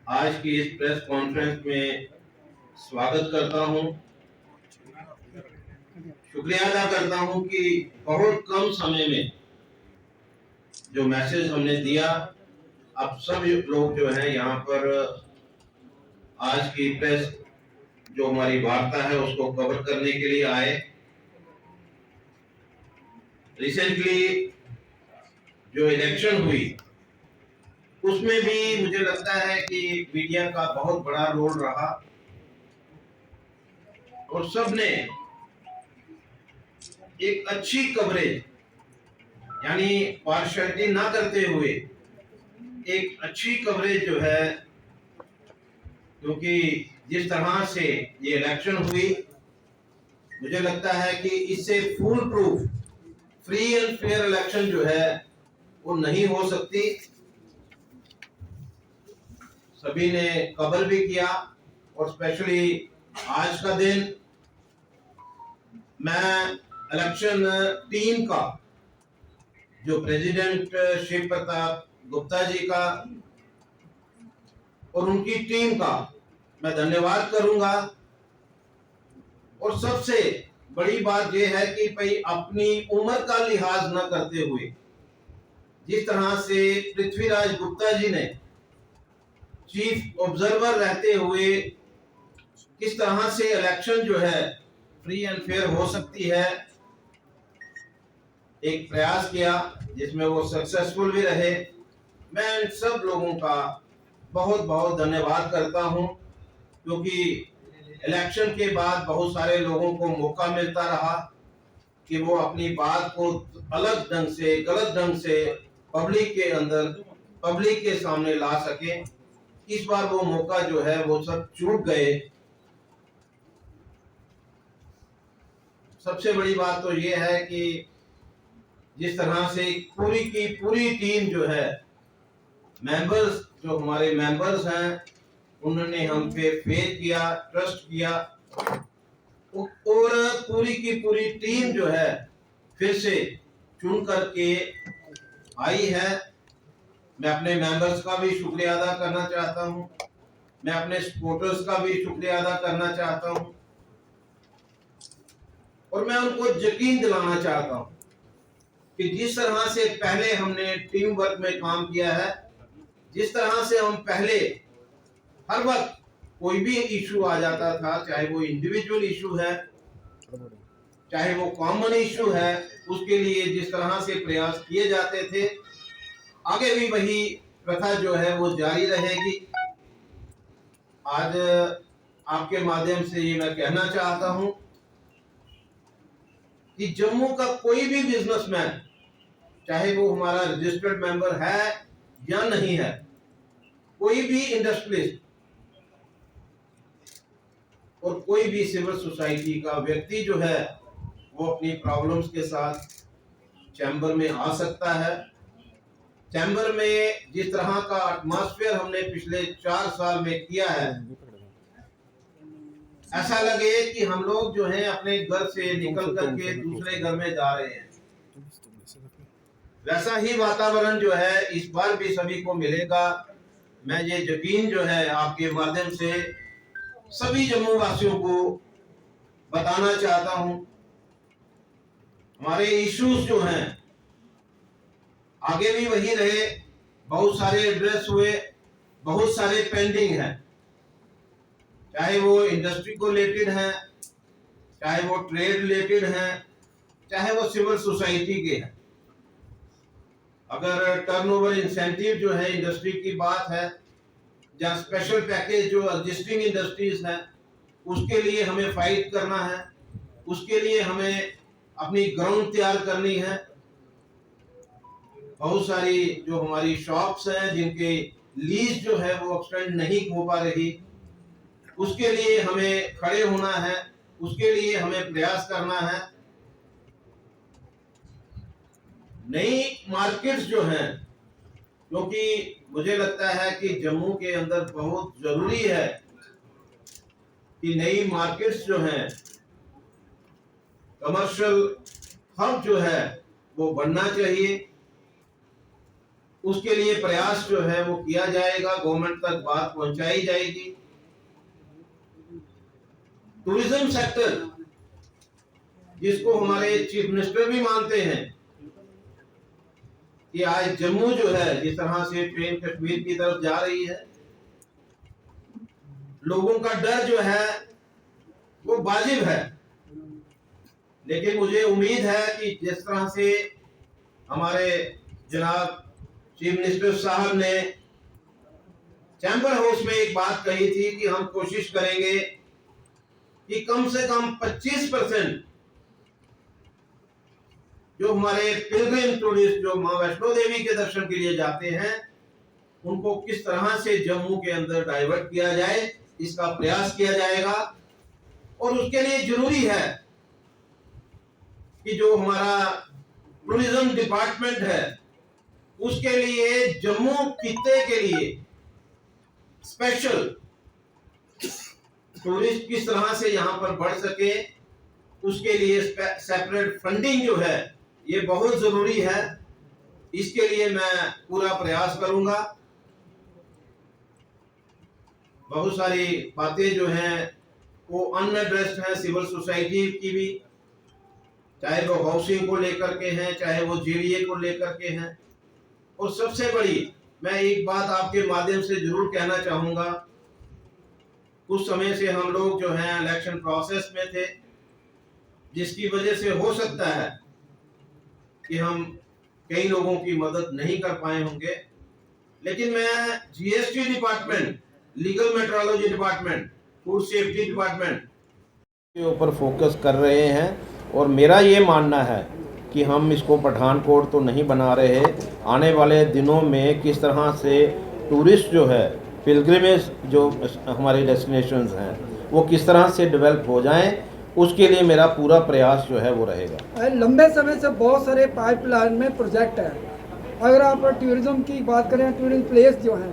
आज की इस प्रेस कॉन्फ्रेंस में स्वागत करता हूं। शुक्रिया अदा करता हूं कि बहुत कम समय में जो मैसेज हमने दिया, अब सब लोग जो है यहाँ पर आज की प्रेस जो हमारी वार्ता है उसको कवर करने के लिए आए। रिसेंटली जो इलेक्शन हुई उसमें भी मुझे लगता है कि मीडिया का बहुत बड़ा रोल रहा और सबने एक अच्छी कवरेज, यानी पार्शियलिटी ना करते हुए एक अच्छी कवरेज जो है, क्योंकि जिस तरह से ये इलेक्शन हुई मुझे लगता है कि इससे full proof free and fair election जो है वो नहीं हो सकती। सभी ने कवर भी किया और स्पेशली आज का दिन मैं इलेक्शन टीम का, जो प्रेसिडेंट शिव प्रताप गुप्ता जी का और उनकी टीम का मैं धन्यवाद करूंगा। और सबसे बड़ी बात यह है कि भाई अपनी उम्र का लिहाज न करते हुए जिस तरह से पृथ्वीराज गुप्ता जी ने चीफ ऑब्जर्वर रहते हुए किस तरह से इलेक्शन जो है फ्री एंड फेयर हो सकती है, एक प्रयास किया जिसमें वो सक्सेसफुल भी रहे। मैं इन सब लोगों का बहुत बहुत धन्यवाद करता हूं, क्योंकि इलेक्शन के बाद बहुत सारे लोगों को मौका मिलता रहा कि वो अपनी बात को अलग ढंग से, गलत ढंग से पब्लिक के अंदर, पब्लिक के सामने ला सके। इस बार वो मौका जो है वो सब चूक गए। सबसे बड़ी बात तो ये है कि जिस तरह से पूरी की पूरी टीम जो है, मेंबर्स जो हमारे मेंबर्स हैं, उन्होंने हम पे फेथ किया, ट्रस्ट किया और पूरी की पूरी टीम जो है फिर से चुन करके आई है। मैं अपने मेंबर्स का भी शुक्रिया अदा करना चाहता हूं, मैं अपने सपोर्टर्स का भी शुक्रिया अदा करना चाहता हूं और मैं उनको यकीन दिलाना चाहता हूं कि जिस तरह से पहले हमने टीम वर्क में काम किया है, जिस तरह से हम पहले हर वक्त कोई भी इशू आ जाता था, चाहे वो इंडिविजुअल इशू है चाहे वो कॉमन इशू है, उसके लिए जिस तरह से प्रयास किए जाते थे, आगे भी वही प्रथा जो है वो जारी रहेगी। आज आपके माध्यम से ये मैं कहना चाहता हूं कि जम्मू का कोई भी बिजनेसमैन, चाहे वो हमारा रजिस्टर्ड मेंबर है या नहीं है, कोई भी इंडस्ट्रियलिस्ट और कोई भी सिविल सोसाइटी का व्यक्ति जो है वो अपनी प्रॉब्लम्स के साथ चैम्बर में आ सकता है। चैम्बर में जिस तरह का एटमॉस्फेयर हमने पिछले 4 साल में किया है, ऐसा लगे कि हम लोग जो हैं अपने घर से निकल करके दूसरे घर में जा रहे हैं। वैसा ही वातावरण जो है इस बार भी सभी को मिलेगा। मैं ये यकीन जो है आपके माध्यम से सभी जम्मू वासियों को बताना चाहता हूं। हमारे इश्यूज जो हैं आगे भी वही रहे। बहुत सारे एड्रेस हुए, बहुत सारे पेंडिंग हैं, चाहे वो इंडस्ट्री को रिलेटेड है, चाहे वो ट्रेड रिलेटेड है, चाहे वो सिविल सोसाइटी के हैं। अगर टर्नओवर इंसेंटिव जो है इंडस्ट्री की बात है, या स्पेशल पैकेज जो एग्जिस्टिंग इंडस्ट्रीज है, उसके लिए हमें फाइट करना है, उसके लिए हमें अपनी ग्राउंड तैयार करनी है। बहुत सारी जो हमारी शॉप्स हैं जिनके लीज जो है वो एक्सटेंड नहीं हो पा रही, उसके लिए हमें खड़े होना है, उसके लिए हमें प्रयास करना है। नई मार्केट्स जो हैं, क्योंकि मुझे लगता है कि जम्मू के अंदर बहुत जरूरी है कि नई मार्केट्स जो हैं, कमर्शियल हब जो है वो बनना चाहिए। उसके लिए प्रयास जो है वो किया जाएगा, गवर्नमेंट तक बात पहुंचाई जाएगी। टूरिज्म सेक्टर, जिसको हमारे चीफ मिनिस्टर भी मानते हैं कि आज जम्मू जो है जिस तरह से ट्रेन कश्मीर की तरफ जा रही है, लोगों का डर जो है वो वाजिब है, लेकिन मुझे उम्मीद है कि जिस तरह से हमारे जनाब चीफ मिनिस्टर साहब ने चैम्बर हाउस में एक बात कही थी कि हम कोशिश करेंगे कि कम से कम 25% जो हमारे पिलग्रिम टूरिस्ट जो मां वैष्णो देवी के दर्शन के लिए जाते हैं, उनको किस तरह से जम्मू के अंदर डाइवर्ट किया जाए, इसका प्रयास किया जाएगा। और उसके लिए जरूरी है कि जो हमारा टूरिज्म डिपार्टमेंट है, उसके लिए जम्मू खित्ते के लिए स्पेशल टूरिस्ट किस तरह से यहाँ पर बढ़ सके, उसके लिए सेपरेट फंडिंग जो है ये बहुत जरूरी है। इसके लिए मैं पूरा प्रयास करूंगा। बहुत सारी बातें जो हैं वो अनएड्रेस्ड हैं सिविल सोसाइटी की भी, चाहे वो हाउसिंग को लेकर के हैं, चाहे वो जीडीए को लेकर के हैं। और सबसे बड़ी मैं एक बात आपके माध्यम से जरूर कहना चाहूंगा, कुछ समय से हम लोग जो हैं इलेक्शन प्रोसेस में थे, जिसकी वजह से हो सकता है कि हम कई लोगों की मदद नहीं कर पाए होंगे, लेकिन मैं GST department, legal metrology department, food safety department के ऊपर फोकस कर रहे हैं। और मेरा ये मानना है कि हम इसको पठानकोट तो नहीं बना रहे, आने वाले दिनों में किस तरह से टूरिस्ट जो है, पिलग्रिमेज जो हमारे डेस्टिनेशंस हैं, वो किस तरह से डेवलप हो जाएं, उसके लिए मेरा पूरा प्रयास जो है वो रहेगा। लंबे समय से बहुत सारे पाइपलाइन में प्रोजेक्ट है। अगर आप टूरिज्म की बात करें, टूरिज्म प्लेस जो है